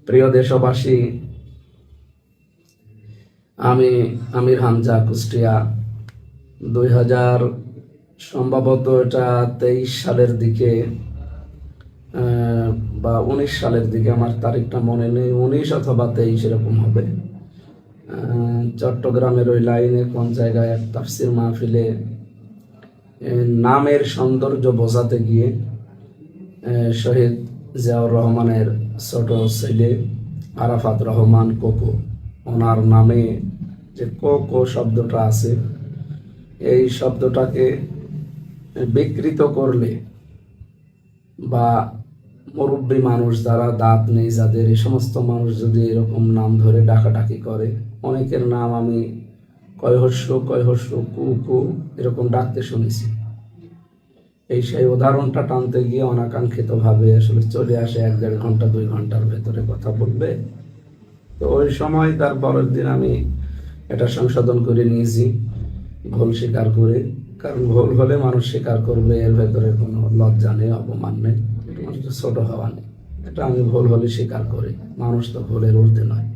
প্রিয় দেশবাসী, আমি আমির হামজা, কুষ্টিয়া। 2000 সম্ভবত এটা 23 সালের দিকে বা 19 সালের দিকে, আমার তারিখটা মনে নেই, 19 অথবা 23 এরকম হবে। চট্টগ্রামের ওই লাইনে কোন জায়গায় এক তাফসির মাহফিলে নামের সৌন্দর্য বোঝাতে গিয়ে শহীদ জিয়াউর রহমানের ছোট ছেলে আরাফাত রহমান কোকো, ওনার নামে যে কোকো শব্দটা আছে, এই শব্দটাকে বিকৃত করলে বা মুরব্বী মানুষ যারা দাঁত নেই যাদের, এই সমস্ত মানুষ যদি এরকম নাম ধরে ডাকাডাকি করে, অনেকের নাম আমি কয়হস্য কু কু এরকম ডাকতে শুনেছি। এই সেই উদাহরণটা টানতে গিয়ে অনাকাঙ্ক্ষিতভাবে আসলে চলে আসে 1-1.5 ঘন্টা 2 ঘন্টার ভেতরে কথা বলবে। তো ওই সময় তার পরের দিন আমি এটা সংশোধন করে নিয়েছি, ভুল স্বীকার করে। কারণ ভুল হলে মানুষ স্বীকার করবে, এর ভেতরে কোনো লজ্জা নেই, অপমান নেই, ছোট হওয়া নেই। এটা আমি ভুল হলে স্বীকার করি, মানুষ তো ভুলের ঊর্ধ্বে নয়।